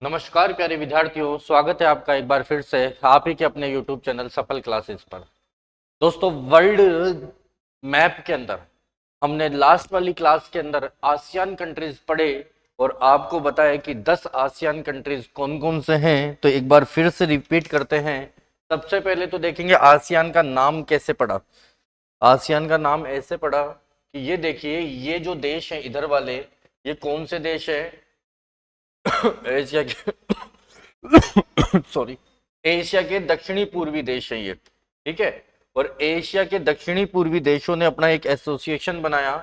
नमस्कार प्यारे विद्यार्थियों, स्वागत है आपका एक बार फिर से आप ही के अपने YouTube चैनल सफल क्लासेस पर। दोस्तों, वर्ल्ड मैप के अंदर हमने लास्ट वाली क्लास के अंदर आसियान कंट्रीज पढ़े और आपको बताया कि 10 आसियान कंट्रीज कौन कौन से हैं। तो एक बार फिर से रिपीट करते हैं। सबसे पहले तो देखेंगे आसियान का नाम कैसे पड़ा। आसियान का नाम ऐसे पड़ा कि ये देखिए, ये जो देश है इधर वाले, ये कौन से देश है? एशिया के सॉरी, एशिया के दक्षिणी पूर्वी देश हैं ये। ठीक है, और एशिया के दक्षिणी पूर्वी देशों ने अपना एक एसोसिएशन बनाया।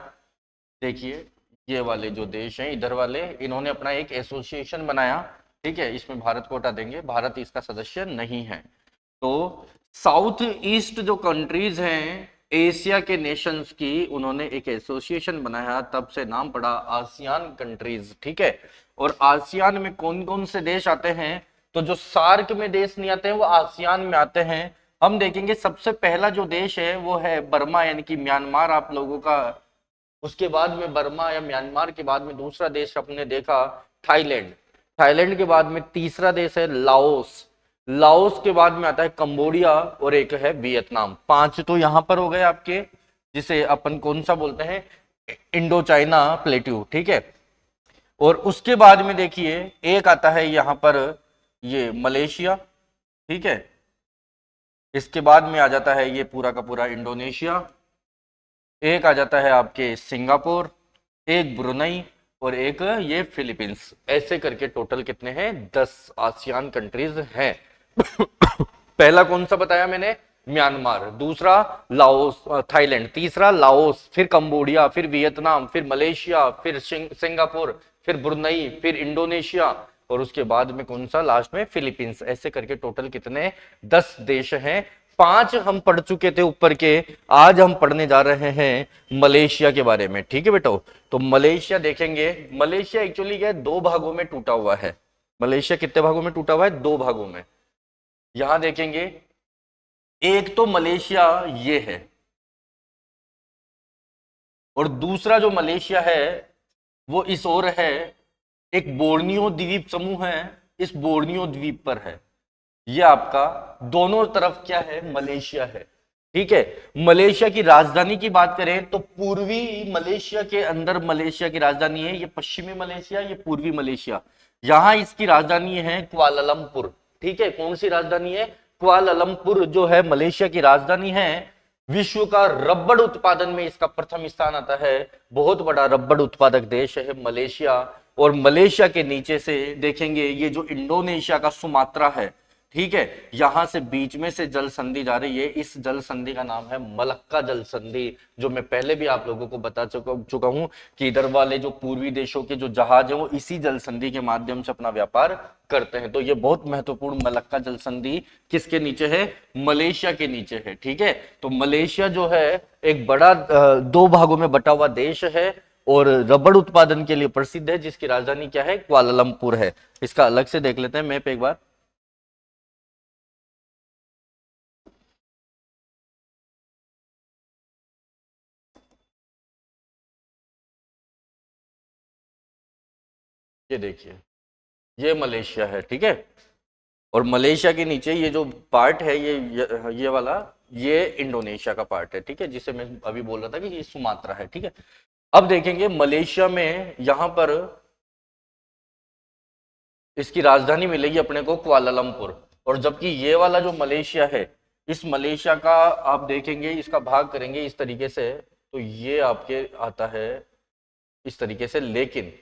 देखिए, ये वाले जो देश हैं इधर वाले, इन्होंने अपना एक एसोसिएशन बनाया। ठीक है, इसमें भारत को हटा देंगे, भारत इसका सदस्य नहीं है। तो साउथ ईस्ट जो कंट्रीज हैं एशिया के नेशंस की, उन्होंने एक एसोसिएशन बनाया, तब से नाम पड़ा आसियान कंट्रीज। ठीक है, और आसियान में कौन कौन से देश आते हैं? तो जो सार्क में देश नहीं आते हैं वो आसियान में आते हैं। हम देखेंगे सबसे पहला जो देश है वो है बर्मा, यानी कि म्यांमार आप लोगों का। उसके बाद में बर्मा या म्यांमार के बाद में दूसरा देश अपने देखा थाईलैंड। थाईलैंड के बाद में तीसरा देश है लाओस। लाओस के बाद में आता है कंबोडिया और एक है वियतनाम। 5 तो यहां पर हो गए आपके, जिसे अपन कौन सा बोलते हैं, इंडो चाइना प्लेट्यू। ठीक है, और उसके बाद में देखिए एक आता है यहां पर ये मलेशिया। ठीक है, इसके बाद में आ जाता है ये पूरा का पूरा इंडोनेशिया, एक आ जाता है आपके सिंगापुर, एक ब्रुनई और एक ये फिलीपींस। ऐसे करके टोटल कितने हैं? 10 आसियान कंट्रीज हैं। पहला कौन सा बताया मैंने? म्यांमार, दूसरा लाओस थाईलैंड, तीसरा लाओस, फिर कंबोडिया, फिर वियतनाम, फिर मलेशिया, फिर सिंगापुर, फिर ब्रुनई, फिर इंडोनेशिया और उसके बाद में कौन सा लास्ट में? फिलीपींस। ऐसे करके टोटल कितने? 10 देश हैं। 5 हम पढ़ चुके थे ऊपर के, आज हम पढ़ने जा रहे हैं मलेशिया के बारे में। ठीक है बेटो, तो मलेशिया देखेंगे। मलेशिया एक्चुअली क्या है, 2 भागों में टूटा हुआ है। मलेशिया कितने भागों में टूटा हुआ है? 2 भागों में। यहां देखेंगे, एक तो मलेशिया ये है और दूसरा जो मलेशिया है वो इस ओर है। एक बोर्नियो द्वीप समूह है, इस बोर्नियो द्वीप पर है। ये आपका दोनों तरफ क्या है? मलेशिया है। ठीक है, मलेशिया की राजधानी की बात करें तो पूर्वी मलेशिया के अंदर मलेशिया की राजधानी है। ये पश्चिमी मलेशिया, ये पूर्वी मलेशिया। यहां इसकी राजधानी है कुआलालंपुर। ठीक है, कौन सी राजधानी है? कुआलालंपुर जो है मलेशिया की राजधानी है। विश्व का रबड़ उत्पादन में इसका प्रथम स्थान आता है। बहुत बड़ा रबड़ उत्पादक देश है मलेशिया। और मलेशिया के नीचे से देखेंगे ये जो इंडोनेशिया का सुमात्रा है, ठीक है, यहां से बीच में से जल संधि जा रही है। इस जल संधि का नाम है मलक्का जल संधि, जो मैं पहले भी आप लोगों को बता चुका हूं कि इधर वाले जो पूर्वी देशों के जो जहाज हैं वो इसी जल संधि के माध्यम से अपना व्यापार करते हैं। तो ये बहुत महत्वपूर्ण मलक्का जल संधि किसके नीचे है? मलेशिया के नीचे है। ठीक है, तो मलेशिया जो है एक बड़ा 2 भागों में बटा हुआ देश है और रबड़ उत्पादन के लिए प्रसिद्ध है, जिसकी राजधानी क्या है? कुआलालंपुर है। इसका अलग से देख लेते हैं मैप एक बार। ये देखिए, ये मलेशिया है। ठीक है, और मलेशिया के नीचे ये जो पार्ट है ये वाला, ये इंडोनेशिया का पार्ट है। ठीक है, जिसे मैं अभी बोल रहा था कि ये सुमात्रा है। ठीक है, अब देखेंगे मलेशिया में यहां पर इसकी राजधानी मिलेगी अपने को कुआलालंपुर। और जबकि ये वाला जो मलेशिया है, इस मलेशिया का आप देखेंगे, इसका भाग करेंगे इस तरीके से तो ये आपके आता है इस तरीके से। लेकिन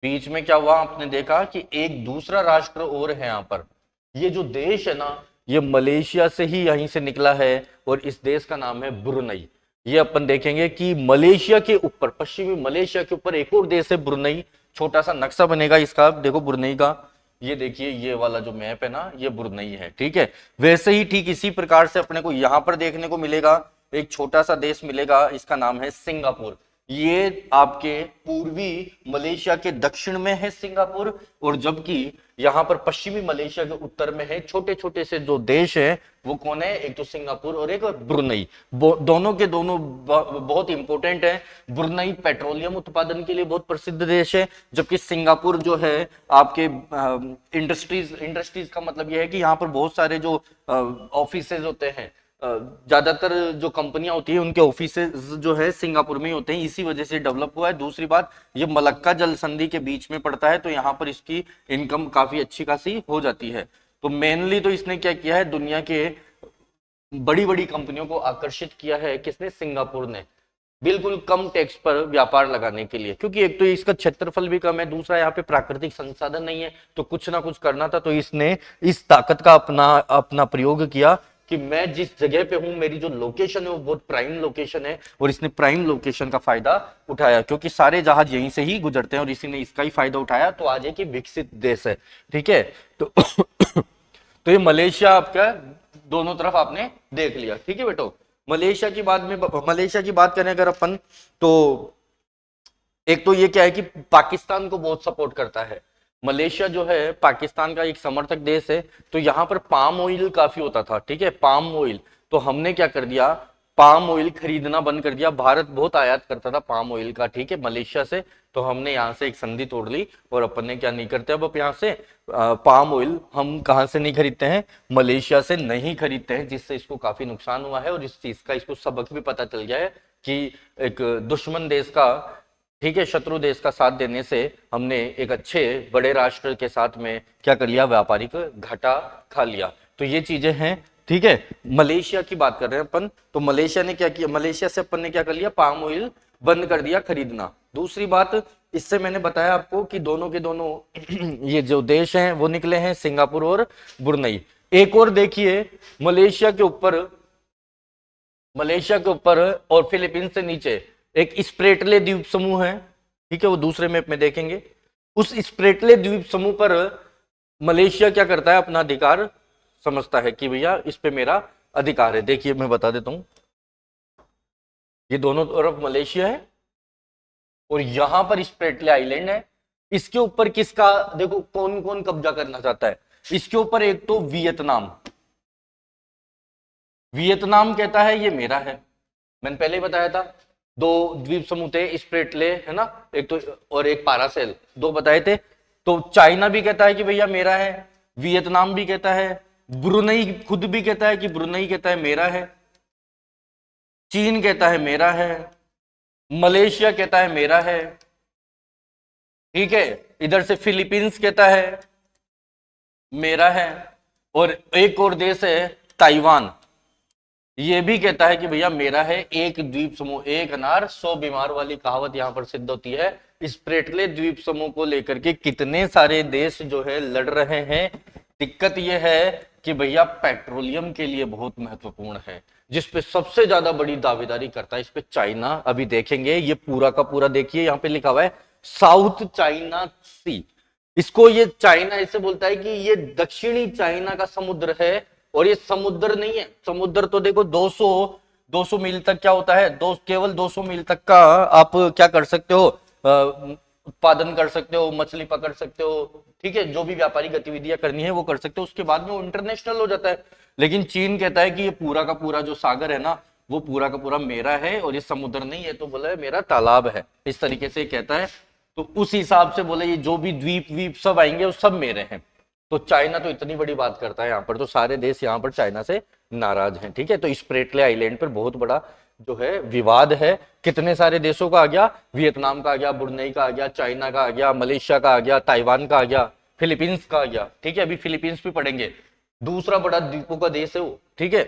बीच में क्या हुआ, आपने देखा कि एक दूसरा राष्ट्र और है यहाँ पर। ये जो देश है ना, ये मलेशिया से ही यहीं से निकला है और इस देश का नाम है ब्रुनई। ये अपन देखेंगे कि मलेशिया के ऊपर, पश्चिमी मलेशिया के ऊपर एक और देश है ब्रुनई। छोटा सा नक्शा बनेगा इसका, देखो ब्रुनई का। ये देखिए, ये वाला जो मैप है ना, ये ब्रुनई है। ठीक है, वैसे ही ठीक इसी प्रकार से अपने को यहां पर देखने को मिलेगा एक छोटा सा देश मिलेगा, इसका नाम है सिंगापुर। ये आपके पूर्वी मलेशिया के दक्षिण में है सिंगापुर, और जबकि यहाँ पर पश्चिमी मलेशिया के उत्तर में है। छोटे छोटे से जो देश है वो कौन है, एक तो सिंगापुर और एक ब्रुनई। दोनों के दोनों बहुत इंपॉर्टेंट है। ब्रुनई पेट्रोलियम उत्पादन के लिए बहुत प्रसिद्ध देश है, जबकि सिंगापुर जो है आपके इंडस्ट्रीज का मतलब यह है कि यहाँ पर बहुत सारे जो ऑफिसेज होते हैं, ज्यादातर जो कंपनियां होती है उनके ऑफिसेज जो है सिंगापुर में ही होते हैं, इसी वजह से डेवलप हुआ है। दूसरी बात, ये मलक्का जल संधि के बीच में पड़ता है, तो यहाँ पर इसकी इनकम काफी अच्छी खासी हो जाती है। तो मेनली तो इसने क्या किया है, दुनिया के बड़ी बड़ी कंपनियों को आकर्षित किया है किसने, सिंगापुर ने, बिल्कुल कम टैक्स पर व्यापार लगाने के लिए। क्योंकि एक तो इसका क्षेत्रफल भी कम है, दूसरा यहाँ पे प्राकृतिक संसाधन नहीं है, तो कुछ ना कुछ करना था। तो इसने इस ताकत का अपना प्रयोग किया कि मैं जिस जगह पे हूं, मेरी जो लोकेशन है वो बहुत प्राइम लोकेशन है, और इसने प्राइम लोकेशन का फायदा उठाया, क्योंकि सारे जहाज यहीं से ही गुजरते हैं और इसी ने इसका ही फायदा उठाया। तो आज एक विकसित देश है, ठीक है। तो तो ये मलेशिया आपका दोनों तरफ आपने देख लिया, ठीक है बेटो। मलेशिया की बात करें अगर अपन, तो एक तो ये क्या है कि पाकिस्तान को बहुत सपोर्ट करता है। मलेशिया जो है पाकिस्तान का एक समर्थक देश है, तो यहाँ पर पाम ऑयल काफी होता था, ठीक है, पाम ऑयल। तो हमने क्या कर दिया, पाम ऑयल खरीदना बंद कर दिया। भारत बहुत आयात करता था पाम ऑयल का, ठीक है, मलेशिया से। तो हमने यहाँ से एक संधि तोड़ ली और अपन ने क्या नहीं करते, अब यहाँ से पाम ऑयल हम कहाँ से नहीं खरीदते हैं, मलेशिया से नहीं खरीदते हैं, जिससे इसको काफी नुकसान हुआ है। और इस चीज का इसको सबक भी पता चल गया है कि एक दुश्मन देश का, ठीक है, शत्रु देश का साथ देने से हमने एक अच्छे बड़े राष्ट्र के साथ में क्या कर लिया, व्यापारिक घाटा खा लिया। तो ये चीजें हैं, ठीक है। मलेशिया की बात कर रहे हैं अपन, तो मलेशिया ने क्या किया, मलेशिया से अपन ने क्या कर लिया, पाम ऑयल बंद कर दिया खरीदना। दूसरी बात, इससे मैंने बताया आपको कि दोनों के दोनों ये जो देश हैं वो निकले हैं सिंगापुर और ब्रुनई। एक और देखिए, मलेशिया के ऊपर और फिलीपींस से नीचे एक स्प्रेटले द्वीप समूह है, ठीक है, वो दूसरे मैप में देखेंगे। उस स्प्रेटले द्वीप समूह पर मलेशिया क्या करता है, अपना अधिकार समझता है कि भैया इस पे मेरा अधिकार है। देखिए मैं बता देता हूं, ये दोनों तरफ मलेशिया है और यहां पर स्प्रेटले आइलैंड है। इसके ऊपर किसका, देखो कौन कौन कब्जा करना चाहता है इसके ऊपर, एक तो वियतनाम कहता है ये मेरा है। मैंने पहले ही बताया था, दो द्वीप समूह थे, स्प्रेटले है ना, एक तो और एक पारासेल, दो बताए थे। तो चाइना भी कहता है कि भैया मेरा है, वियतनाम भी कहता है, ब्रुनई खुद भी कहता है कि ब्रुनई कहता है मेरा है, चीन कहता है मेरा है, मलेशिया कहता है मेरा है, ठीक है, इधर से फिलीपींस कहता है मेरा है, और एक और देश है ताइवान, ये भी कहता है कि भैया मेरा है। एक द्वीप समूह एक अनार 100 बीमार वाली कहावत यहां पर सिद्ध होती है। इस स्प्रेटले द्वीप समूह को लेकर के कितने सारे देश जो है लड़ रहे हैं। दिक्कत यह है कि भैया पेट्रोलियम के लिए बहुत महत्वपूर्ण है, जिसपे सबसे ज्यादा बड़ी दावेदारी करता है इस पे चाइना। अभी देखेंगे ये पूरा का पूरा, देखिए यहाँ पे लिखा हुआ है साउथ चाइना सी। इसको ये चाइना ऐसे बोलता है कि ये दक्षिणी चाइना का समुद्र है, और ये समुद्र नहीं है। समुद्र तो देखो 200 मील तक क्या होता है, केवल 200 मील तक का आप क्या कर सकते हो, उत्पादन कर सकते हो, मछली पकड़ सकते हो, ठीक है, जो भी व्यापारिक गतिविधियां करनी है वो कर सकते हो, उसके बाद में वो इंटरनेशनल हो जाता है। लेकिन चीन कहता है कि ये पूरा का पूरा जो सागर है ना, वो पूरा का पूरा मेरा है, और ये समुद्र नहीं है, तो बोला है मेरा तालाब है, इस तरीके से कहता है। तो उस हिसाब से बोले ये जो भी द्वीप सब आएंगे वो सब मेरे हैं। तो चाइना तो इतनी बड़ी बात करता है यहाँ पर, तो सारे देश यहाँ पर चाइना से नाराज हैं, ठीक है। तो स्प्रेटले आइलैंड पर बहुत बड़ा जो है विवाद है। कितने सारे देशों का आ गया, वियतनाम का आ गया, ब्रुनई का आ गया, चाइना का आ गया, मलेशिया का आ गया, ताइवान का आ गया, फिलीपींस का आ गया, ठीक है। अभी फिलीपींस भी पढ़ेंगे, दूसरा बड़ा द्वीपों का देश है वो, ठीक है।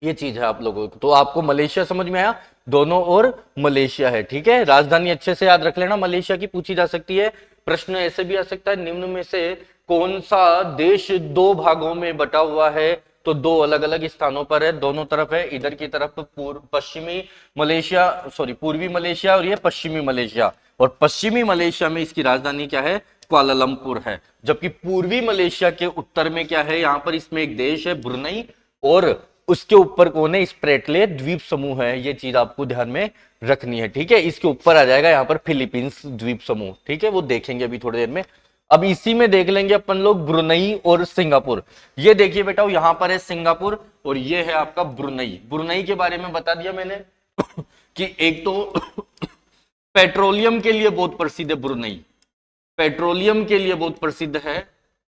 ये चीज है आप लोगों को। तो आपको मलेशिया समझ में आया, दोनों और मलेशिया है, ठीक है। राजधानी अच्छे से याद रख लेना, मलेशिया की पूछी जा सकती है। प्रश्न ऐसे भी आ सकता है, निम्न में से कौन सा देश दो भागों में बटा हुआ है, तो दो अलग अलग स्थानों पर है, दोनों तरफ है। इधर की तरफ पूर्वी मलेशिया और ये पश्चिमी मलेशिया, और पश्चिमी मलेशिया में इसकी राजधानी क्या है, कुआलालंपुर है। जबकि पूर्वी मलेशिया के उत्तर में क्या है, यहाँ पर इसमें एक देश है ब्रुनई, और उसके ऊपर कौन है, स्प्रेटले द्वीप समूह है। ये चीज आपको ध्यान में रखनी है, ठीक है। इसके ऊपर आ जाएगा यहाँ पर फिलीपींस द्वीप समूह, ठीक है, वो देखेंगे अभी थोड़ी देर में। अब इसी में देख लेंगे अपन लोग ब्रुनई और सिंगापुर। ये देखिए बेटा, यहाँ पर है सिंगापुर और ये है आपका ब्रुनई। ब्रुनई के बारे में बता दिया मैंने कि एक तो पेट्रोलियम के लिए बहुत प्रसिद्ध है ब्रुनई, पेट्रोलियम के लिए बहुत प्रसिद्ध है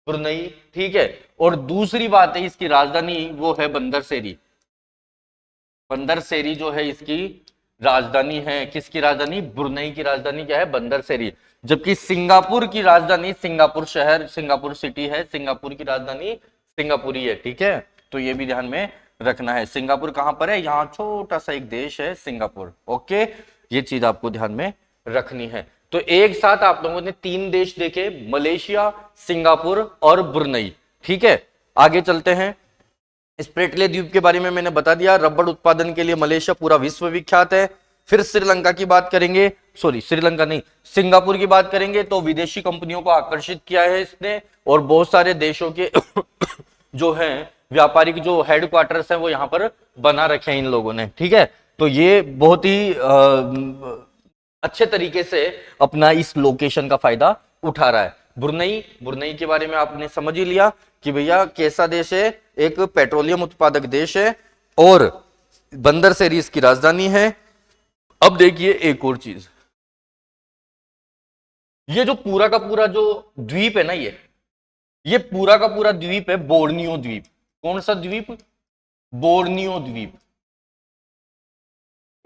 ब्रुनई, ठीक है। और दूसरी बात है, इसकी राजधानी वो है बंदर सेरी। बंदर सेरी जो है इसकी राजधानी है। किसकी राजधानी? ब्रुनई की राजधानी क्या है? बंदर सेरी। जबकि सिंगापुर की राजधानी, सिंगापुर शहर, सिंगापुर सिटी है, सिंगापुर की राजधानी सिंगापुरी है, ठीक है। तो ये भी ध्यान में रखना है। सिंगापुर कहां पर है? यहाँ छोटा सा एक देश है सिंगापुर, ओके। ये चीज आपको ध्यान में रखनी है। तो एक साथ आप लोगों ने 3 देश देखे, मलेशिया, सिंगापुर और ब्रुनई, ठीक है। आगे चलते हैं। स्प्रेटले द्वीप के बारे में मैंने बता दिया। रबड़ उत्पादन के लिए मलेशिया पूरा विश्व विख्यात है। फिर श्रीलंका की बात करेंगे, सॉरी श्रीलंका नहीं, सिंगापुर की बात करेंगे। तो विदेशी कंपनियों को आकर्षित किया है इसने और बहुत सारे देशों के जो है व्यापारिक जो हेडक्वार्टर्स हैं वो यहाँ पर बना रखे हैं इन लोगों ने, ठीक है। तो ये बहुत ही अच्छे तरीके से अपना इस लोकेशन का फायदा उठा रहा है। ब्रुनई, ब्रुनई के बारे में आपने समझ ही लिया कि भैया कैसा देश है, एक पेट्रोलियम उत्पादक देश है और बंदर सेरी इसकी राजधानी है। अब देखिए एक और चीज, ये जो पूरा का पूरा जो द्वीप है ना, ये पूरा का पूरा द्वीप है बोर्नियो द्वीप। कौन सा द्वीप? बोर्नियो द्वीप।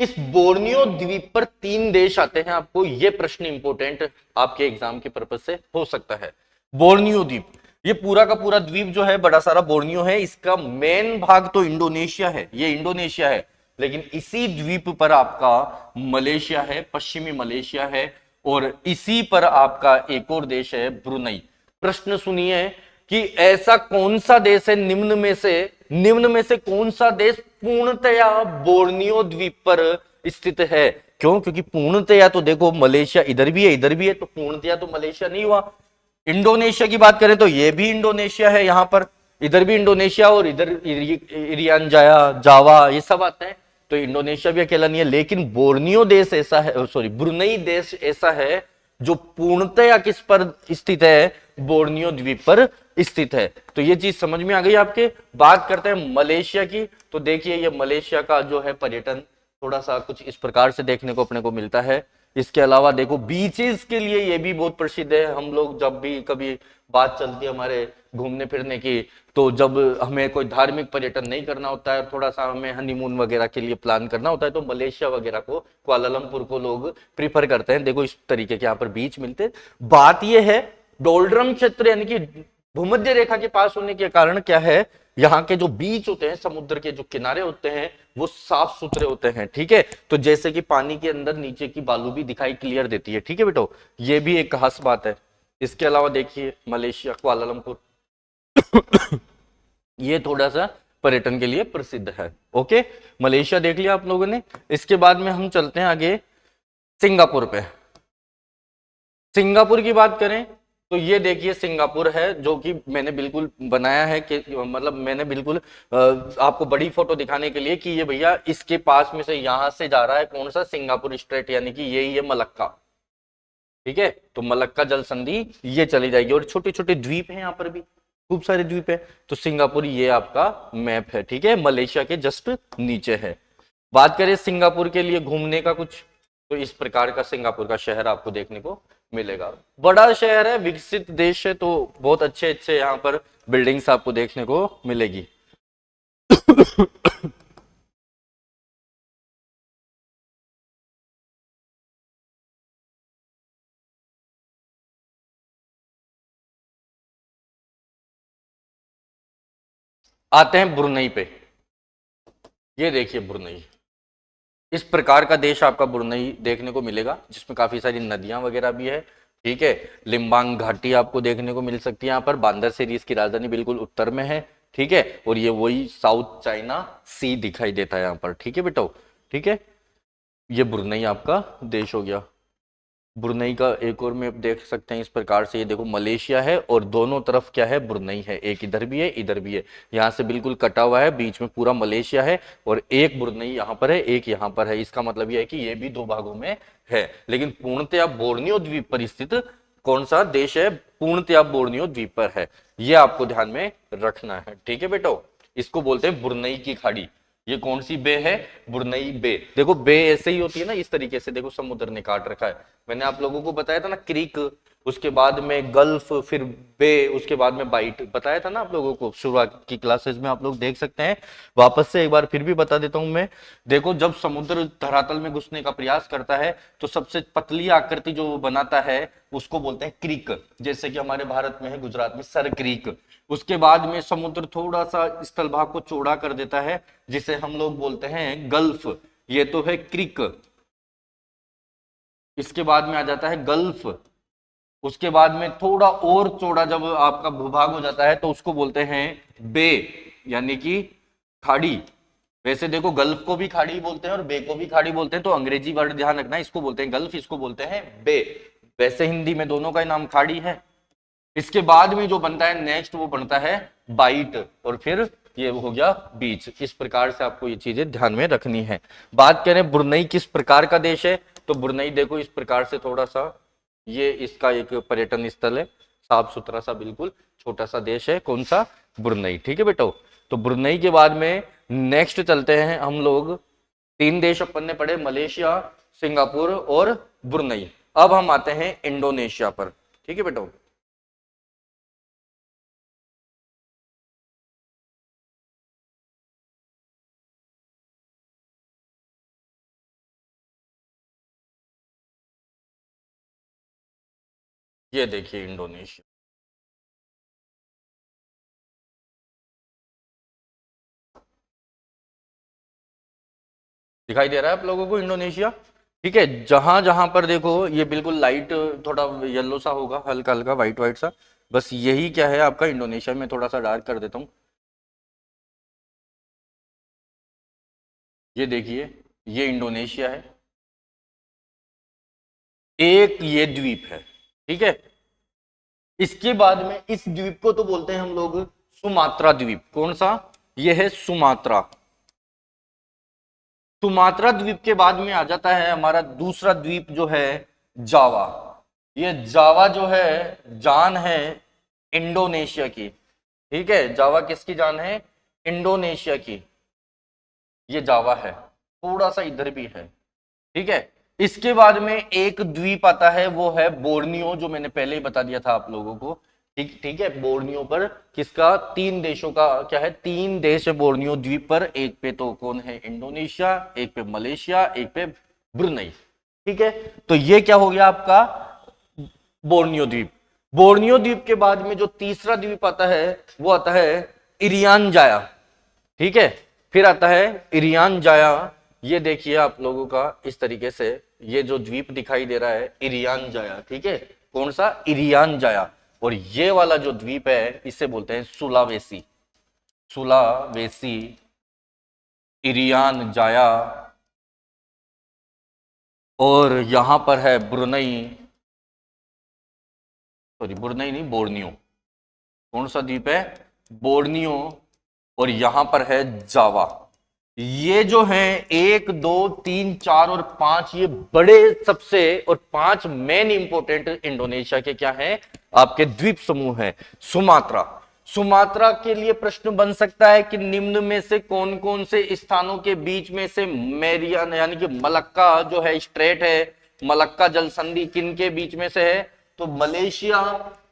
इस बोर्नियो द्वीप पर 3 देश आते हैं। आपको यह प्रश्न इंपोर्टेंट आपके एग्जाम के पर्पज से हो सकता है। बोर्नियो द्वीप, ये पूरा का पूरा द्वीप जो है बड़ा सारा बोर्नियो है। इसका मेन भाग तो इंडोनेशिया है, ये इंडोनेशिया है, लेकिन इसी द्वीप पर आपका मलेशिया है, पश्चिमी मलेशिया है और इसी पर आपका एक और देश है ब्रुनई। प्रश्न सुनिए कि ऐसा कौन सा देश है निम्न में से कौन सा देश पूर्णतया बोर्नियो द्वीप पर स्थित है? क्यों? क्योंकि पूर्णतया तो देखो मलेशिया इधर भी है, इधर भी है, तो पूर्णतया तो मलेशिया नहीं हुआ। इंडोनेशिया की बात करें तो ये भी इंडोनेशिया है, यहां पर इधर भी इंडोनेशिया और इधर इरियान जावा ये सब आते हैं, तो इंडोनेशिया भी अकेला नहीं है। लेकिन बोर्नियो देश ऐसा है, सॉरी ब्रुनई देश ऐसा है जो पूर्णतया किस पर स्थित है? बोर्नियो द्वीप पर स्थित है। तो ये चीज समझ में आ गई आपके। बात करते हैं मलेशिया की। तो देखिए ये मलेशिया का जो है पर्यटन थोड़ा सा कुछ इस प्रकार से देखने को अपने को मिलता है। इसके अलावा देखो बीचेस के लिए ये भी बहुत प्रसिद्ध है। हम लोग जब भी कभी बात चलती है हमारे घूमने फिरने की, तो जब हमें कोई धार्मिक पर्यटन नहीं करना होता है, थोड़ा सा हमें हनीमून वगैरह के लिए प्लान करना होता है, तो मलेशिया वगैरह को, कुआलालंपुर को लोग प्रीफर करते हैं। देखो इस तरीके के यहाँ पर बीच मिलते हैं। बात यह है डोल्ड्रम क्षेत्र यानी कि भूमध्य रेखा के पास होने के कारण क्या है, यहाँ के जो बीच होते हैं, समुद्र के जो किनारे होते हैं वो साफ सुथरे होते हैं, ठीक है। तो जैसे कि पानी के अंदर नीचे की बालू भी दिखाई क्लियर देती है, ठीक है बेटो, ये भी एक खास बात है। इसके अलावा देखिए मलेशिया, कुआलालंपुर ये थोड़ा सा पर्यटन के लिए प्रसिद्ध है, ओके। मलेशिया देख लिया आप लोगों ने। इसके बाद में हम चलते हैं आगे सिंगापुर पे। सिंगापुर की बात करें तो ये देखिए सिंगापुर है, जो कि मैंने बिल्कुल बनाया है कि मतलब मैंने बिल्कुल आपको बड़ी फोटो दिखाने के लिए कि ये भैया इसके पास में से यहां से जा रहा है कौन सा? सिंगापुर स्ट्रेट, यानी कि यही है मलक्का, ठीक है। तो मलक्का जल संधि ये चली जाएगी और छोटे छोटे द्वीप हैं, यहाँ पर भी खूब सारे द्वीप है। तो सिंगापुर ये आपका मैप है, ठीक है, मलेशिया के जस्ट नीचे है। बात करें सिंगापुर के लिए घूमने का कुछ, तो इस प्रकार का सिंगापुर का शहर आपको देखने को मिलेगा। बड़ा शहर है, विकसित देश है, तो बहुत अच्छे अच्छे यहाँ पर बिल्डिंग्स आपको देखने को मिलेगी। आते हैं ब्रुनई पे। ये देखिए ब्रुनई, इस प्रकार का देश आपका ब्रुनई देखने को मिलेगा, जिसमें काफी सारी नदियां वगैरह भी है, ठीक है। लिम्बांग घाटी आपको देखने को मिल सकती है यहाँ पर। बांदर सेरी इसकी राजधानी बिल्कुल उत्तर में है, ठीक है। और ये वही साउथ चाइना सी दिखाई देता है यहाँ पर, ठीक है बेटो, ठीक है। ये ब्रुनई आपका देश हो गया। ब्रुनई का एक और मैप देख सकते हैं इस प्रकार से। ये देखो मलेशिया है और दोनों तरफ क्या है, ब्रुनई है। एक इधर भी है, इधर भी है। यहाँ से बिल्कुल कटा हुआ है, बीच में पूरा मलेशिया है और एक ब्रुनई यहाँ पर है, एक यहाँ पर है। इसका मतलब ये है कि ये भी दो भागों में है। लेकिन पूर्णतया बोर्नियो द्वीप पर स्थित कौन सा देश है, पूर्णतया बोर्नियो द्वीप पर है। ये आपको ध्यान में रखना है, ठीक है बेटो। इसको बोलते हैं ब्रुनई की खाड़ी। ये कौन सी बे है, ब्रुनई बे। देखो बे ऐसे ही होती है ना, इस तरीके से। देखो समुद्र ने काट रखा है। मैंने आप लोगों को बताया था ना, क्रीक, उसके बाद में गल्फ, फिर बे, उसके बाद में बाइट, बताया था ना आप लोगों को शुरुआत की क्लासेस में। आप लोग देख सकते हैं, वापस से एक बार फिर भी बता देता हूं मैं। देखो जब समुद्र धरातल में घुसने का प्रयास करता है तो सबसे पतली आकृति जो बनाता है उसको बोलते हैं क्रीक। जैसे कि हमारे भारत में है, गुजरात में सर क्रीक। उसके बाद में समुद्र थोड़ा सा स्थल भाग को चौड़ा कर देता है, जिसे हम लोग बोलते हैं गल्फ। ये तो है क्रीक। इसके बाद में आ जाता है गल्फ। उसके बाद में थोड़ा और चौड़ा जब आपका भूभाग हो जाता है तो उसको बोलते हैं बे, यानी कि खाड़ी। वैसे देखो गल्फ को भी खाड़ी बोलते हैं और बे को भी खाड़ी बोलते हैं, तो अंग्रेजी वर्ड ध्यान रखना। इसको बोलते हैं गल्फ, इसको बोलते हैं बे। वैसे हिंदी में दोनों का ही नाम खाड़ी है। इसके बाद में जो बनता है नेक्स्ट, वो बनता है बाइट, और फिर ये हो गया बीच। इस प्रकार से आपको ये चीजें ध्यान में रखनी है। बात करें ब्रुनई किस प्रकार का देश है, तो ब्रुनई देखो इस प्रकार से, थोड़ा सा ये इसका एक पर्यटन स्थल है, साफ सुथरा सा, बिल्कुल छोटा सा देश है। कौन सा, ब्रुनई, ठीक है बेटो। तो ब्रुनई के बाद में नेक्स्ट चलते हैं हम लोग। तीन देश अपन ने पढ़े, मलेशिया, सिंगापुर और ब्रुनई। अब हम आते हैं इंडोनेशिया पर, ठीक है बेटो। ये देखिए इंडोनेशिया, दिखाई दे रहा है आप लोगों को इंडोनेशिया, ठीक है। जहां जहां पर देखो ये बिल्कुल लाइट, थोड़ा येलो सा होगा, हल्का हल्का व्हाइट व्हाइट सा, बस यही क्या है आपका इंडोनेशिया में। थोड़ा सा डार्क कर देता हूँ। ये देखिए, ये इंडोनेशिया है, एक ये द्वीप है, ठीक है। इसके बाद में इस द्वीप को तो बोलते हैं हम लोग सुमात्रा द्वीप। कौन सा, ये है सुमात्रा। सुमात्रा द्वीप के बाद में आ जाता है हमारा दूसरा द्वीप जो है जावा। ये जावा जो है जान है इंडोनेशिया की, ठीक है। जावा किसकी जान है, इंडोनेशिया की। ये जावा है, थोड़ा सा इधर भी है, ठीक है। इसके बाद में एक द्वीप आता है, वो है बोर्नियो, जो मैंने पहले ही बता दिया था आप लोगों को, ठीक ठीक है। बोर्नियो पर किसका, तीन देशों का क्या है, तीन देश है बोर्नियो द्वीप पर। एक पे तो कौन है, इंडोनेशिया, एक पे मलेशिया, एक पे ब्रुनई, ठीक है। तो ये क्या हो गया आपका बोर्नियो द्वीप। बोर्नियो द्वीप के बाद में जो तीसरा द्वीप आता है वो आता है इरियान जाया, ठीक है। फिर आता है इरियान जाया। ये देखिए आप लोगों का इस तरीके से ये जो द्वीप दिखाई दे रहा है इरियान जाया, ठीक है। कौन सा, इरियान जाया। और ये वाला जो द्वीप है इसे बोलते हैं सुलावेसी। सुलावेसी, इरियान जाया, और यहां पर है ब्रुनई, सॉरी ब्रुनई नहीं, बोर्नियो। कौन सा द्वीप है, बोर्नियो। और यहां पर है जावा। ये जो है एक, दो, तीन, चार और पांच, ये बड़े सबसे और पांच मेन इंपोर्टेंट इंडोनेशिया के क्या हैं, आपके द्वीप समूह है। सुमात्रा, सुमात्रा के लिए प्रश्न बन सकता है कि निम्न में से कौन कौन से स्थानों के बीच में से मेरियान यानी कि मलक्का जो है स्ट्रेट है, मलक्का जल संधि किन के बीच में से है, तो मलेशिया,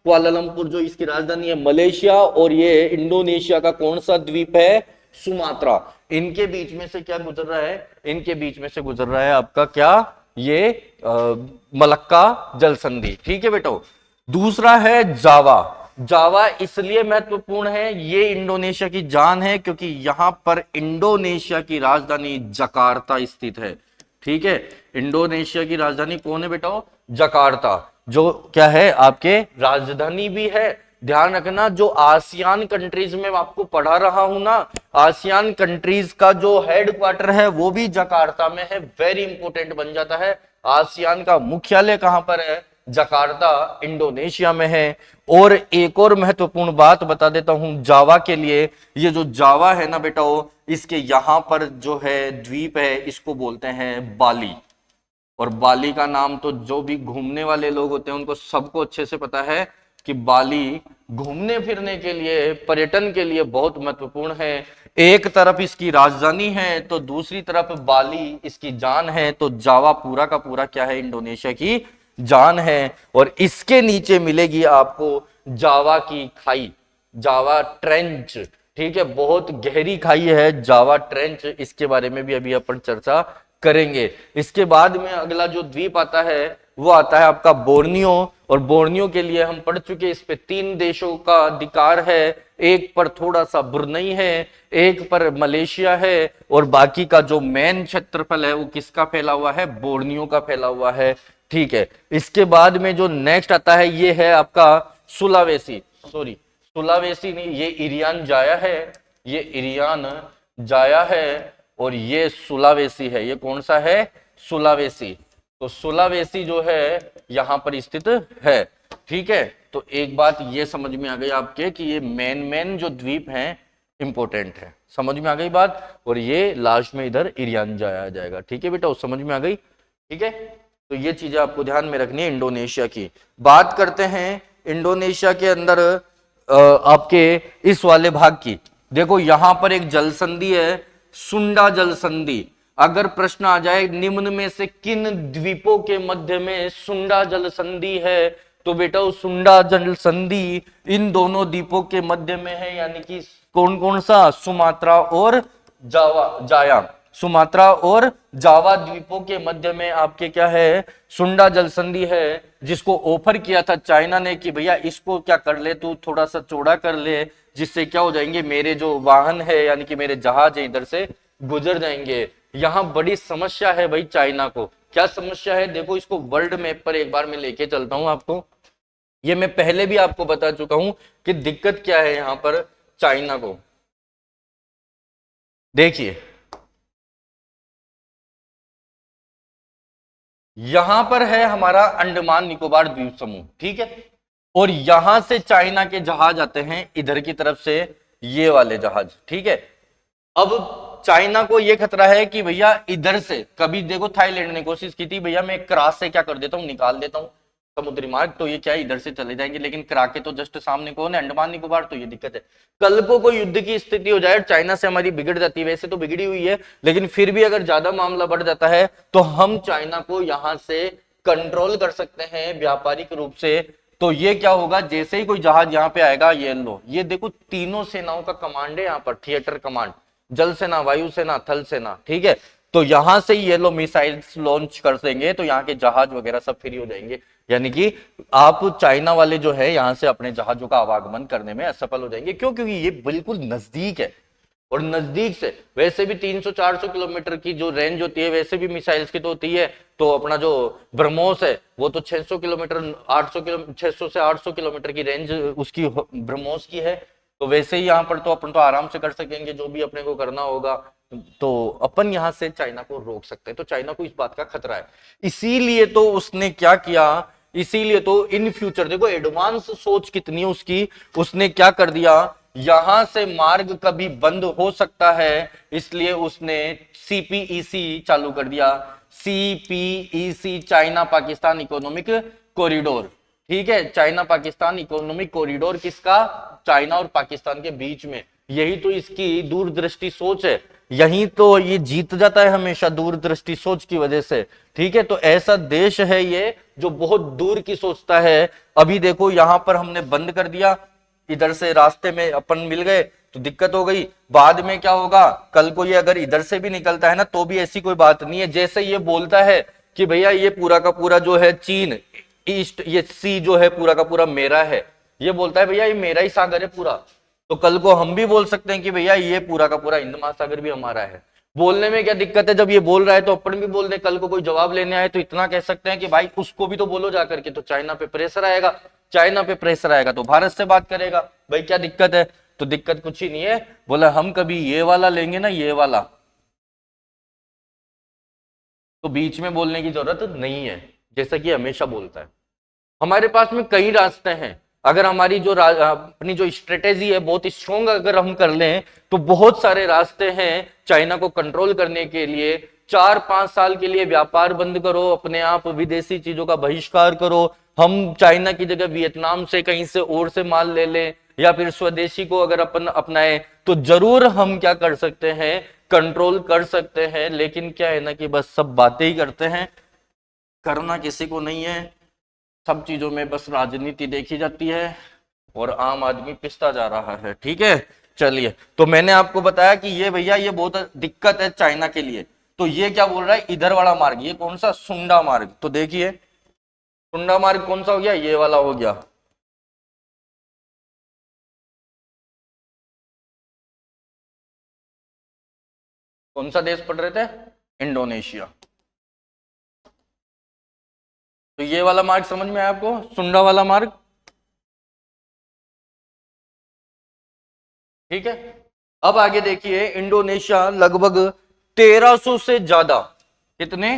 कुआलालंपुर जो इसकी राजधानी है मलेशिया, और ये इंडोनेशिया का कौन सा द्वीप है, सुमात्रा। इनके बीच में से क्या गुजर रहा है, इनके बीच में से गुजर रहा है आपका क्या, ये मलक्का जल संधि, ठीक है बेटो। दूसरा है जावा। जावा इसलिए महत्वपूर्ण है, ये इंडोनेशिया की जान है क्योंकि यहां पर इंडोनेशिया की राजधानी जकार्ता स्थित है, ठीक है। इंडोनेशिया की राजधानी कौन है बेटा, जकार्ता, जो क्या है आपके राजधानी भी है। ध्यान रखना, जो आसियान कंट्रीज में आपको पढ़ा रहा हूं ना, आसियान कंट्रीज का जो हेडक्वार्टर है वो भी जकार्ता में है। वेरी इंपोर्टेंट बन जाता है, आसियान का मुख्यालय कहां पर है? जकार्ता, इंडोनेशिया में है। और एक और महत्वपूर्ण बात बता देता हूं जावा के लिए, ये जो जावा है ना बेटा, वो इसके यहां पर जो है द्वीप है, इसको बोलते हैं बाली। और बाली का नाम तो जो भी घूमने वाले लोग होते हैं उनको सबको अच्छे से पता है कि बाली घूमने फिरने के लिए, पर्यटन के लिए बहुत महत्वपूर्ण है। एक तरफ इसकी राजधानी है तो दूसरी तरफ बाली इसकी जान है। तो जावा पूरा का पूरा क्या है? इंडोनेशिया की जान है। और इसके नीचे मिलेगी आपको जावा की खाई, जावा ट्रेंच। ठीक है, बहुत गहरी खाई है जावा ट्रेंच, इसके बारे में भी अभी अपन चर्चा करेंगे। इसके बाद में अगला जो द्वीप आता है वो आता है आपका बोर्नियो। और बोर्नियो के लिए हम पढ़ चुके, इस पे 3 देशों का अधिकार है। एक पर थोड़ा सा ब्रुनई है, एक पर मलेशिया है, और बाकी का जो मेन क्षेत्रफल है वो किसका फैला हुआ है? बोर्नियो का फैला हुआ है। ठीक है, इसके बाद में जो नेक्स्ट आता है ये है आपका सुलावेसी, सॉरी सुलावेसी नहीं, ये इरियान जाया है, ये इरियान जाया है, और ये सुलावेसी है। ये कौन सा है? सुलावेसी। तो सुलावेसी जो है यहां पर स्थित है। ठीक है, तो एक बात ये समझ में आ गई आपके कि ये मेन जो द्वीप हैं इंपॉर्टेंट है, समझ में आ गई बात। और ये लास्ट में इधर इरियान जाया जाएगा। ठीक है बेटा, समझ में आ गई। ठीक है, तो ये चीजें आपको ध्यान में रखनी है। इंडोनेशिया की बात करते हैं, इंडोनेशिया के अंदर आपके इस वाले भाग की देखो, यहां पर एक जल संधि है, सुंडा जल संधि। अगर प्रश्न आ जाए निम्न में से किन द्वीपों के मध्य में सुंडा जल संधि है, तो बेटा उस सुंडा जल संधि इन दोनों द्वीपों के मध्य में है, यानी कि कौन कौन सा? सुमात्रा और जाया। सुमात्रा और जावा द्वीपों के मध्य में आपके क्या है? सुंडा जल संधि है, जिसको ऑफर किया था चाइना ने कि भैया इसको क्या कर ले, तू थोड़ा सा चौड़ा कर ले, जिससे क्या हो जाएंगे, मेरे जो वाहन है यानी कि मेरे जहाज है इधर से गुजर जाएंगे। यहां बड़ी समस्या है भाई चाइना को। क्या समस्या है? देखो, इसको वर्ल्ड मैप पर एक बार मैं लेके चलता हूं आपको। ये मैं पहले भी आपको बता चुका हूं कि दिक्कत क्या है यहां पर चाइना को। देखिए, यहां पर है हमारा अंडमान निकोबार द्वीप समूह। ठीक है, और यहां से चाइना के जहाज आते हैं इधर की तरफ से, ये वाले जहाज। ठीक है, अब चाइना को यह खतरा है कि भैया इधर से, कभी देखो थाईलैंड ने कोशिश की थी, भैया मैं क्रॉस से क्या कर देता हूं, निकाल देता हूं समुद्री मार्ग, तो ये क्या है, इधर से चले जाएंगे। लेकिन करा के तो जस्ट सामने कौन है? अंडमान निकोबार। तो ये दिक्कत है, कल को कोई युद्ध की स्थिति हो जाए, चाइना से हमारी बिगड़ जाती है, वैसे तो बिगड़ी हुई है, लेकिन फिर भी अगर ज्यादा मामला बढ़ जाता है तो हम चाइना को यहां से कंट्रोल कर सकते हैं व्यापारिक रूप से। तो ये क्या होगा, जैसे ही कोई जहाज यहाँ पे आएगा, ये लो, ये देखो तीनों सेनाओं का कमांड है यहाँ पर, थिएटर कमांड, जल सेना, वायु सेना, थल सेना। ठीक है, तो यहां से ये लो मिसाइल्स लॉन्च कर देंगे, तो यहाँ के जहाज वगैरह सब फ्री हो जाएंगे, यानी कि आप चाइना वाले जो है यहां से अपने जहाजों का आवागमन करने में असफल हो जाएंगे। क्यों? क्योंकि ये बिल्कुल नजदीक है, और नजदीक से वैसे भी 300-400 किलोमीटर की जो रेंज होती है, वैसे भी मिसाइल्स की तो होती है। तो अपना जो ब्रह्मोस है वो तो 600 किलोमीटर, 600 से 800 किलोमीटर की रेंज उसकी ब्रह्मोस की है। तो वैसे ही यहाँ पर तो अपन तो आराम से कर सकेंगे जो भी अपने को करना होगा, तो अपन यहाँ से चाइना को रोक सकते हैं। तो चाइना को इस बात का खतरा है, इसीलिए तो उसने क्या किया, इसीलिए तो इन फ्यूचर देखो एडवांस सोच कितनी है उसकी, उसने क्या कर दिया, यहां से मार्ग कभी बंद हो सकता है, इसलिए उसने सीपीईसी चालू कर दिया। CPEC, China Pakistan economic corridor. ठीक है, चाइना पाकिस्तान इकोनॉमिक कॉरिडोर किसका? चाइना और पाकिस्तान के बीच में। यही तो इसकी दूरदृष्टि सोच है, यही तो ये जीत जाता है हमेशा दूरदृष्टि सोच की वजह से। ठीक है, तो ऐसा देश है ये जो बहुत दूर की सोचता है। अभी देखो यहां पर हमने बंद कर दिया, इधर से रास्ते में अपन मिल गए तो दिक्कत हो गई। बाद में क्या होगा, कल को ये अगर इधर से भी निकलता है ना तो भी ऐसी कोई बात नहीं है। जैसे ये बोलता है कि भैया ये पूरा का पूरा जो है चीन ईस्ट, ये सी जो है पूरा का पूरा मेरा है, ये बोलता है भैया ये मेरा ही सागर है पूरा, तो कल को हम भी बोल सकते हैं कि भैया ये पूरा का पूरा हिंद महासागर भी हमारा है। बोलने में क्या दिक्कत है, जब ये बोल रहा है तो अपन भी बोल दे, कल को कोई जवाब लेने आए तो इतना कह सकते हैं कि भाई उसको भी तो बोलो जाकर के। तो चाइना पे प्रेशर आएगा, चाइना पे प्रेशर आएगा तो भारत से बात करेगा, भाई क्या दिक्कत है? तो दिक्कत कुछ ही नहीं है, बोला हम कभी ये वाला लेंगे ना, ये वाला तो बीच में बोलने की जरूरत नहीं है, जैसा कि हमेशा बोलता है। हमारे पास में कई रास्ते हैं, अगर हमारी जो अपनी जो स्ट्रेटेजी है बहुत स्ट्रोंग अगर हम कर लें तो बहुत सारे रास्ते हैं चाइना को कंट्रोल करने के लिए। 4-5 साल के लिए व्यापार बंद करो, अपने आप विदेशी चीजों का बहिष्कार करो, हम चाइना की जगह वियतनाम से कहीं से और से माल ले लें, या फिर स्वदेशी को अगर अपन अपनाए तो जरूर हम क्या कर सकते हैं, कंट्रोल कर सकते हैं। लेकिन क्या है ना कि बस सब बातें ही करते हैं, करना किसी को नहीं है। सब चीजों में बस राजनीति देखी जाती है और आम आदमी पिसता जा रहा है। ठीक है, चलिए, तो मैंने आपको बताया कि ये भैया ये बहुत दिक्कत है चाइना के लिए। तो ये क्या बोल रहा है, इधर वाला मार्ग, ये कौन सा, सुंडा मार्ग। तो देखिए सुंडा मार्ग कौन सा हो गया, ये वाला हो गया। कौन सा देश पढ़ रहे थे, इंडोनेशिया। तो ये वाला मार्ग समझ में आया आपको, सुंडा वाला मार्ग। ठीक है, अब आगे देखिए, इंडोनेशिया लगभग 1300 से ज्यादा, कितने,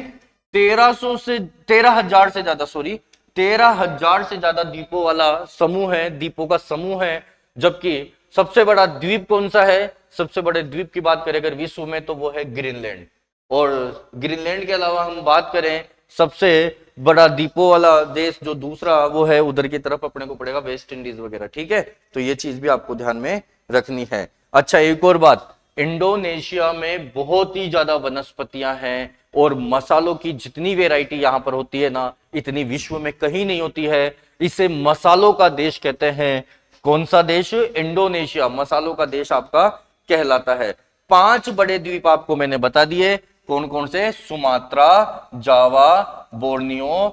1300 से 13,000 से ज्यादा, सॉरी 13,000 से ज्यादा द्वीपों वाला समूह है, द्वीपों का समूह है। जबकि सबसे बड़ा द्वीप कौन सा है, सबसे बड़े द्वीप की बात करें अगर विश्व में तो वो है ग्रीनलैंड। और ग्रीनलैंड के अलावा हम बात करें सबसे बड़ा द्वीपों वाला देश जो दूसरा, वो है उधर की तरफ अपने को पड़ेगा वेस्ट इंडीज वगैरह। ठीक है, तो ये चीज भी आपको ध्यान में रखनी है। अच्छा, एक और बात, इंडोनेशिया में बहुत ही ज्यादा वनस्पतियां हैं और मसालों की जितनी वेराइटी यहां पर होती है ना, इतनी विश्व में कहीं नहीं होती है। इसे मसालों का देश कहते हैं। कौन सा देश, इंडोनेशिया मसालों का देश आपका कहलाता है। 5 बड़े द्वीप आपको मैंने बता दिए, कौन कौन से, सुमात्रा, जावा, बोर्नियो,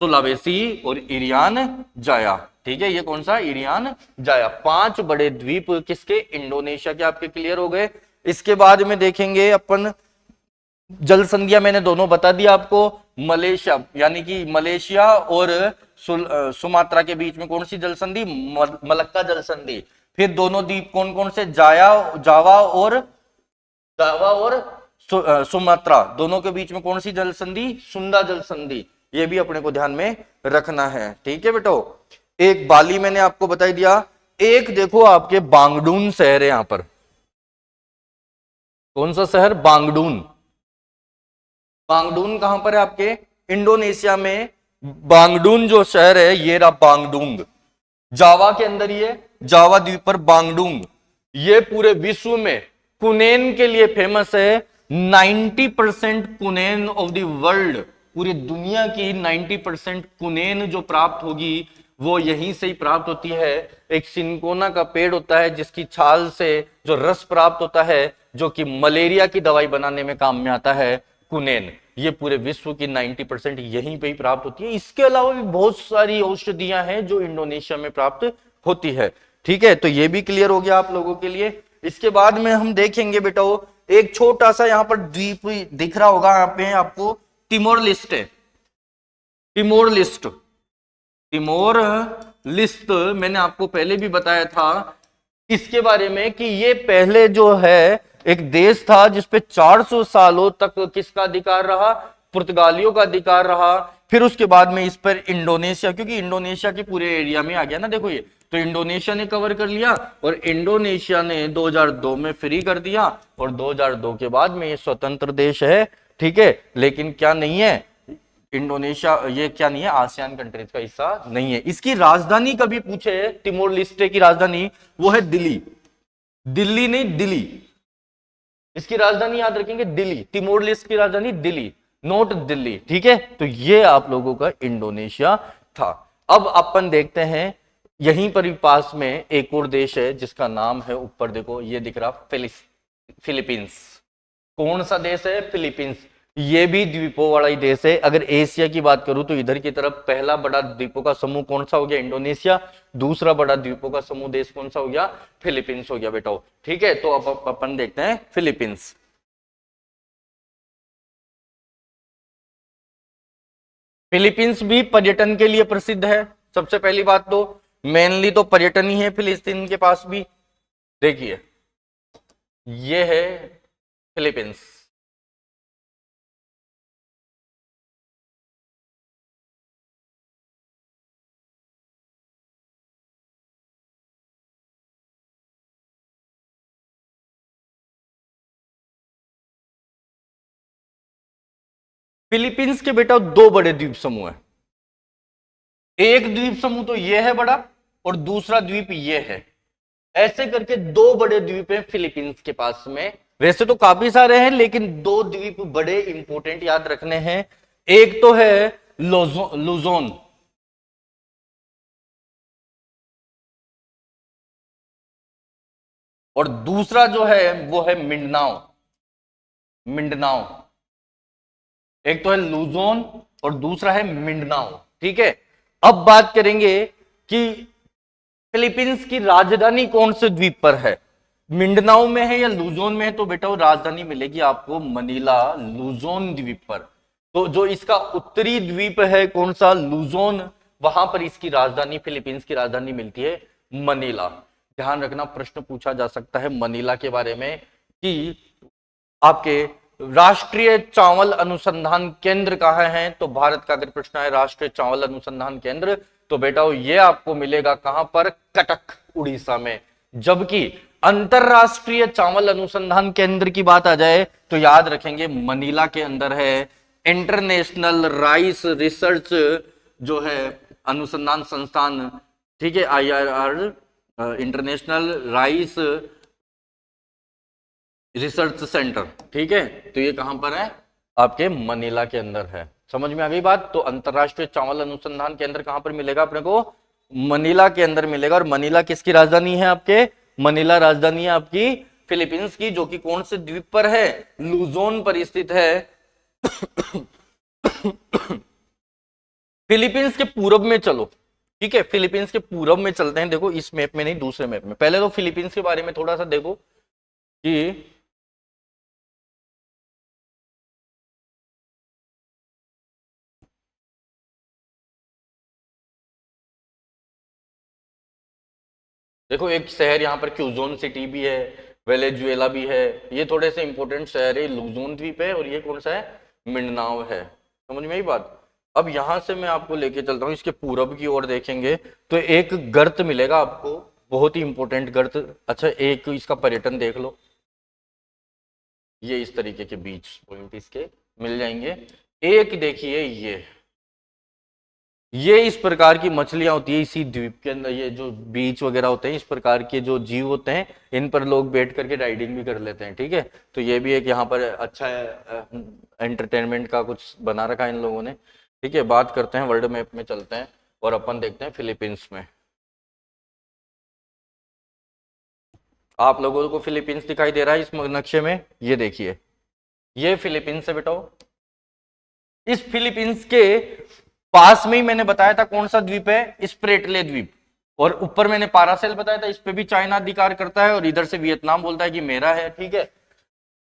सुलावेसी और इरियान जाया। ठीक है, ये कौन सा, इरियान जाया। 5 बड़े द्वीप किसके, इंडोनेशिया के आपके क्लियर हो गए। इसके बाद में देखेंगे अपन जल संधियां, मैंने दोनों बता दिया आपको। मलेशिया यानी कि मलेशिया और सुमात्रा के बीच में कौन सी जल संधि, मलक्का जल संधि। फिर दोनों द्वीप कौन कौन से, जावा और सुमात्रा, दोनों के बीच में कौन सी जल संधि, सुंडा जल संधि। ये भी अपने को ध्यान में रखना है। ठीक है बेटो, एक बाली मैंने आपको बता दिया। एक देखो आपके बांगडून शहर है यहां पर, कौन सा शहर, बांगडून। बांगडून कहां पर है आपके, इंडोनेशिया में। बांगडून जो शहर है ये रहा बांगडुंग, जावा के अंदर, ये जावा द्वीप पर बांगडुंग। ये पूरे विश्व में कुनेन के लिए फेमस है। 90% कुनेन ऑफ द वर्ल्ड, पूरी दुनिया की 90% कुनेन जो प्राप्त होगी वो यहीं से ही प्राप्त होती है। एक सिनकोना का पेड़ होता है जिसकी छाल से जो रस प्राप्त होता है, जो कि मलेरिया की दवाई बनाने में काम में आता है, कुनेन। ये पूरे विश्व की 90% यहीं पे ही प्राप्त होती है। इसके अलावा भी बहुत सारी औषधियां हैं जो इंडोनेशिया में प्राप्त होती है। ठीक है, तो ये भी क्लियर हो गया आप लोगों के लिए। इसके बाद में हम देखेंगे बेटा, एक छोटा सा यहां पर द्वीप दिख रहा होगा यहाँ पे आपको, तिमोर लिस्ट है। तिमोर लिस्ट, तिमोर लिस्ट मैंने आपको पहले भी बताया था इसके बारे में कि ये पहले जो है एक देश था जिसपे 400 सालों तक किसका अधिकार रहा, पुर्तगालियों का अधिकार रहा। फिर उसके बाद में इस पर इंडोनेशिया, क्योंकि इंडोनेशिया के पूरे एरिया में आ गया ना, देखो ये तो इंडोनेशिया ने कवर कर लिया और इंडोनेशिया ने 2002 में फ्री कर दिया और 2002 के बाद में ये स्वतंत्र देश है। ठीक है, लेकिन क्या नहीं है, इंडोनेशिया ये क्या नहीं है, आसियान कंट्रीज का हिस्सा नहीं है। इसकी राजधानी कभी पूछे, तिमोर लिस्टे की राजधानी वो है दिल्ली, दिल्ली नहीं दिल्ली, इसकी राजधानी याद रखेंगे दिल्ली, तिमोर लिस्ट की राजधानी दिल्ली, नोट दिल्ली। ठीक है, तो ये आप लोगों का इंडोनेशिया था। अब अपन देखते हैं यहीं पर भी पास में एक और देश है जिसका नाम है, ऊपर देखो ये दिख रहा, फिलीपींस। कौन सा देश है, फिलीपींस। ये भी द्वीपों वाला ही देश है। अगर एशिया की बात करूं तो इधर की तरफ पहला बड़ा द्वीपों का समूह कौन सा हो गया, इंडोनेशिया। दूसरा बड़ा द्वीपों का समूह देश कौन सा हो गया, फिलीपींस हो गया बेटा। ठीक है, तो अब अपन देखते हैं फिलीपींस। फिलीपींस भी पर्यटन के लिए प्रसिद्ध है। सबसे पहली बात तो मेनली तो पर्यटन ही है फिलिस्तीन के पास भी। देखिए ये है फिलीपींस, फिलीपींस के बेटा दो बड़े द्वीप समूह हैं। एक द्वीप समूह तो ये है बड़ा और दूसरा द्वीप ये है। ऐसे करके दो बड़े द्वीप हैं फिलीपींस के पास में। वैसे तो काफी सारे हैं लेकिन दो द्वीप बड़े इंपॉर्टेंट याद रखने हैं। एक तो है लुजोन और दूसरा जो है वो है मिंडनाओ। मिंडनाओ, एक तो है लुजोन और दूसरा है मिंडनाओ। ठीक है, अब बात करेंगे कि फिलीपींस की राजधानी कौन से द्वीप पर है, मिंडनाओ में है या लुजोन में है। तो बेटा वो राजधानी मिलेगी आपको मनीला, लुजोन द्वीप पर। तो जो इसका उत्तरी द्वीप है कौन सा, लुजोन, वहां पर इसकी राजधानी, फिलीपींस की राजधानी मिलती है मनीला। ध्यान रखना, प्रश्न पूछा जा सकता है मनीला के बारे में कि आपके राष्ट्रीय चावल अनुसंधान केंद्र कहाँ है। तो भारत का अगर प्रश्न है राष्ट्रीय चावल अनुसंधान केंद्र, तो बेटा ये आपको मिलेगा कहां पर, कटक, उड़ीसा में। जबकि अंतरराष्ट्रीय चावल अनुसंधान केंद्र की बात आ जाए तो याद रखेंगे मनीला के अंदर है इंटरनेशनल राइस रिसर्च जो है अनुसंधान संस्थान। ठीक है, IRR, international rice research centre. ठीक है, तो ये कहां पर है, आपके मनीला के अंदर है। समझ में आ गई बात। तो अंतरराष्ट्रीय चावल अनुसंधान केंद्र कहां पर मिलेगा अपने को, मनीला के अंदर मिलेगा। और मनीला किसकी राजधानी है, आपके मनीला राजधानी है आपकी फिलीपींस की, जो कि कौन से द्वीप पर है, लुजोन पर स्थित है। फिलीपींस के पूरब में चलो। ठीक है, फिलीपींस के पूरब में चलते हैं। देखो इस मैप में नहीं, दूसरे मैप में। पहले तो फिलीपींस के बारे में थोड़ा सा देखो कि देखो एक शहर यहाँ पर क्यूजोन सिटी भी है, वेनेजुएला भी है। ये थोड़े से इंपॉर्टेंट शहर है। लुजोन द्वीप है और ये कौन सा है, मिंडनाओ है। समझ में आई बात। अब यहां से मैं आपको लेके चलता हूँ इसके पूरब की ओर। देखेंगे तो एक गर्त मिलेगा आपको, बहुत ही इंपॉर्टेंट गर्त। अच्छा, एक इसका पर्यटन देख लो, ये इस तरीके के बीच पॉइंट इसके मिल जाएंगे। एक देखिए ये इस प्रकार की मछलियां होती है इसी द्वीप के अंदर। ये जो बीच वगैरह होते हैं, इस प्रकार के जो जीव होते हैं, इन पर लोग बैठ करके राइडिंग भी कर लेते हैं। ठीक है, तो ये भी एक यहाँ पर अच्छा एंटरटेनमेंट का कुछ बना रखा है इन लोगों ने। ठीक है, बात करते हैं वर्ल्ड मैप में चलते हैं और अपन देखते हैं फिलीपींस में। आप लोगों को फिलीपींस दिखाई दे रहा है इस नक्शे में, ये देखिए, ये फिलीपींस है बेटा। इस फिलीपींस के पास में ही मैंने बताया था कौन सा द्वीप है, स्प्रेटले द्वीप। और ऊपर मैंने पारासेल बताया था, इस पे भी चाइना अधिकार करता है और इधर से वियतनाम बोलता है कि मेरा है। ठीक है,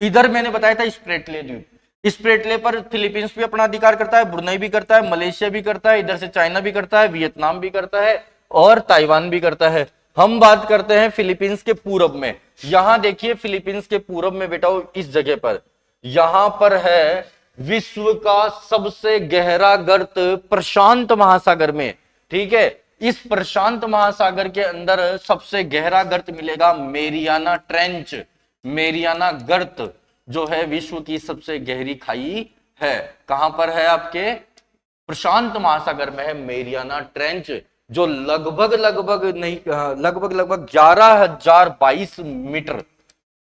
इधर मैंने बताया था स्प्रेटले द्वीप। स्प्रेटले पर फिलीपींस भी अपना अधिकार करता है, ब्रुनई भी करता है, मलेशिया भी करता है, इधर से चाइना भी करता है, वियतनाम भी करता है और ताइवान भी करता है। हम बात करते हैं फिलीपींस के पूरब में। यहां देखिए फिलीपींस के पूरब में बेटा इस जगह पर, यहां पर है विश्व का सबसे गहरा गर्त प्रशांत महासागर में। ठीक है, इस प्रशांत महासागर के अंदर सबसे गहरा गर्त मिलेगा मेरियाना ट्रेंच। मेरियाना गर्त जो है विश्व की सबसे गहरी खाई है। कहां पर है, आपके प्रशांत महासागर में है मेरियाना ट्रेंच, जो लगभग 11,022 मीटर,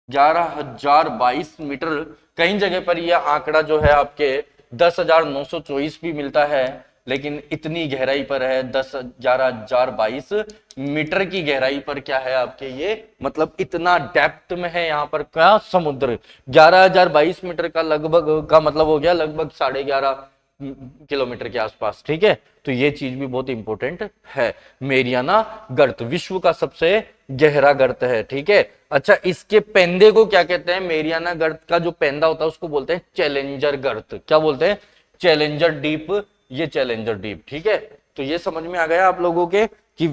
11,022 मीटर। कई जगह पर यह आंकड़ा जो है आपके 10,924 भी मिलता है, लेकिन इतनी गहराई पर है 11,022 मीटर की गहराई पर क्या है आपके, ये मतलब इतना डेप्थ में है यहाँ पर क्या, समुद्र। 11,022 मीटर का लगभग का मतलब हो गया लगभग 11.5 किलोमीटर के आसपास। ठीक है, तो ये चीज भी बहुत इंपॉर्टेंट है। मेरियाना गर्त विश्व का सबसे गहरा गर्त है। ठीक है, अच्छा इसके पेंदे को क्या कहते हैं, मेरियाना गर्त का जो पेंदा होता है उसको बोलते हैं चैलेंजर गर्त। क्या बोलते हैं, चैलेंजर डीप, ये चैलेंजर डीप। ठीक है, तो ये समझ में आ गया आप लोगों के कि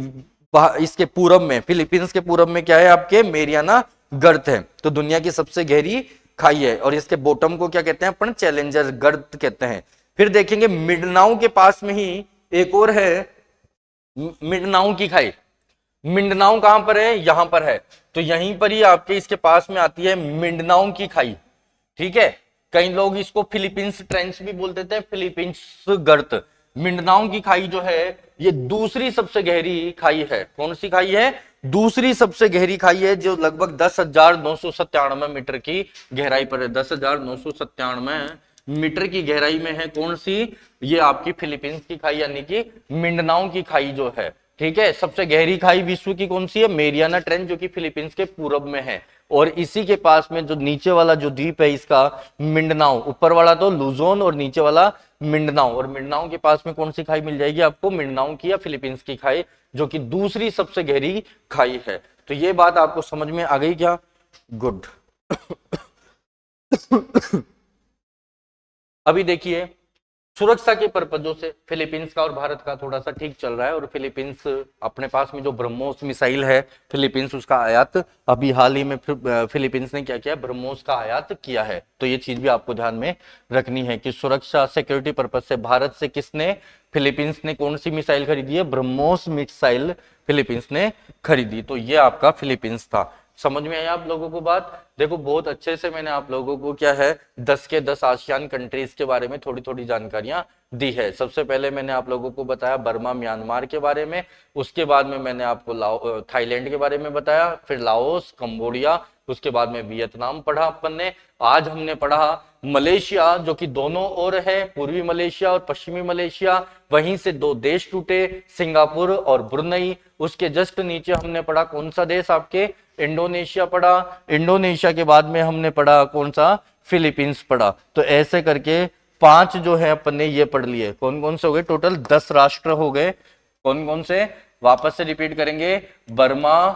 इसके पूरब में, फिलीपींस के पूरब में क्या है, आपके मेरियाना गर्त है। तो दुनिया की सबसे गहरी खाई है और इसके बॉटम को क्या कहते हैं अपन, चैलेंजर गर्त कहते हैं। फिर देखेंगे मिंडनाओ के पास में ही एक और है मिंडनाओ की खाई। मिंडनाओ कहां पर है, यहां पर है। तो यहीं पर ही आपके इसके पास में आती है मिंडनाओ की खाई। ठीक है, कई लोग इसको फिलीपींस ट्रेंच भी बोल देते हैं, फिलीपींस गर्त। मिंडनाओं की खाई जो है ये दूसरी सबसे गहरी खाई है। कौन सी खाई है? दूसरी सबसे गहरी खाई है, जो लगभग 10,997 मीटर की गहराई पर है। 10,997 मीटर की गहराई में है। कौन सी? ये आपकी फिलीपींस की खाई, यानी कि मिंडनाओं की खाई जो है। ठीक है, सबसे गहरी खाई विश्व की कौन सी है? मेरियाना ट्रेंच, जो कि फिलीपींस के पूरब में है। और इसी के पास में जो नीचे वाला जो द्वीप है इसका मिंडनाओ, ऊपर वाला तो लुजोन और नीचे वाला मिंडनाओ। और मिंडनाओ के पास में कौन सी खाई मिल जाएगी आपको? मिंडनाओ की या फिलीपींस की खाई, जो कि दूसरी सबसे गहरी खाई है। तो ये बात आपको समझ में आ गई क्या? गुड। अभी देखिए, सुरक्षा के पर्पजों से फिलीपींस का और भारत का थोड़ा सा ठीक चल रहा है। और फिलीपींस अपने पास में जो ब्रह्मोस मिसाइल है फिलीपींस, उसका आयात अभी हाल ही में फिलीपींस ने क्या किया? ब्रह्मोस का आयात किया है। तो ये चीज भी आपको ध्यान में रखनी है कि सुरक्षा सिक्योरिटी पर्पज से भारत से किसने, फिलीपींस ने कौन सी मिसाइल खरीदी है? ब्रह्मोस मिसाइल फिलीपींस ने खरीदी। तो ये आपका फिलीपींस था। समझ में आया आप लोगों को बात? देखो, बहुत अच्छे से मैंने आप लोगों को क्या है 10 के 10 आसियान कंट्रीज के बारे में थोड़ी थोड़ी जानकारियां दी है। सबसे पहले मैंने आप लोगों को बताया बर्मा म्यांमार के बारे में, उसके बाद में मैंने आपको थाईलैंड के बारे में बताया, फिर लाओस, कंबोडिया, उसके बाद में वियतनाम पढ़ा अपन ने। आज हमने पढ़ा मलेशिया, जो कि दोनों ओर है, पूर्वी मलेशिया और पश्चिमी मलेशिया, वहीं से दो देश टूटे, सिंगापुर और ब्रुनई। उसके जस्ट नीचे हमने पढ़ा कौन सा देश आपके? इंडोनेशिया पढ़ा। इंडोनेशिया के बाद में हमने पढ़ा कौन सा? फिलीपींस पढ़ा। तो ऐसे करके 5 जो है अपन ने ये पढ़ लिए। कौन कौन से हो गए? टोटल 10 राष्ट्र हो गए। कौन कौन से? वापस से रिपीट करेंगे। बर्मा,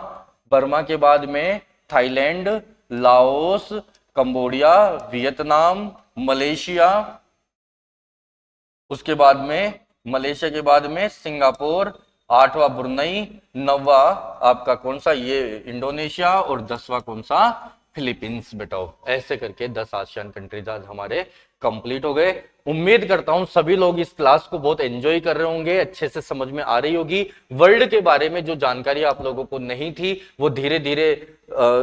बर्मा के बाद में Thailand, Laos, Cambodia, Vietnam, Malaysia, उसके बाद में मलेशिया के बाद में सिंगापुर, 8वां ब्रुनई, 9वां आपका कौन सा? ये इंडोनेशिया, और 10वां कौन सा? फिलीपींस। बेटाओ ऐसे करके 10 आसियान कंट्रीज आज हमारे कंप्लीट हो गए। उम्मीद करता हूं सभी लोग इस क्लास को बहुत एंजॉय कर रहे होंगे, अच्छे से समझ में आ रही होगी। वर्ल्ड के बारे में जो जानकारी आप लोगों को नहीं थी वो धीरे धीरे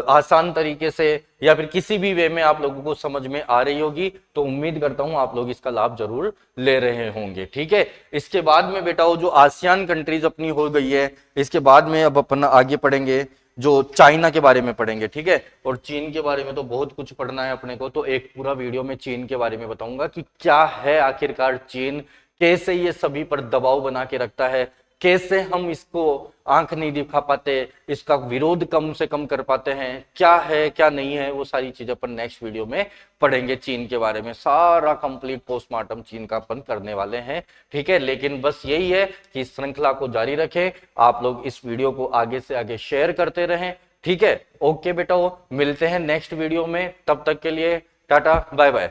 आसान तरीके से या फिर किसी भी वे में आप लोगों को समझ में आ रही होगी। तो उम्मीद करता हूं आप लोग इसका लाभ जरूर ले रहे होंगे। ठीक है, इसके बाद में बेटा जो आसियान कंट्रीज अपनी हो गई है, इसके बाद में अब अपन आगे पढ़ेंगे जो चाइना के बारे में पढ़ेंगे। ठीक है, और चीन के बारे में तो बहुत कुछ पढ़ना है अपने को। तो एक पूरा वीडियो में चीन के बारे में बताऊंगा कि क्या है आखिरकार चीन, कैसे ये सभी पर दबाव बना के रखता है, कैसे हम इसको आंख नहीं दिखा पाते, इसका विरोध कम से कम कर पाते हैं, क्या है क्या नहीं है, वो सारी चीजें अपन नेक्स्ट वीडियो में पढ़ेंगे। चीन के बारे में सारा कंप्लीट पोस्टमार्टम चीन का अपन करने वाले हैं। ठीक है, लेकिन बस यही है कि इस श्रृंखला को जारी रखें, आप लोग इस वीडियो को आगे से आगे शेयर करते रहें। ठीक है, ओके बेटा, मिलते हैं नेक्स्ट वीडियो में, तब तक के लिए टाटा बाय बाय।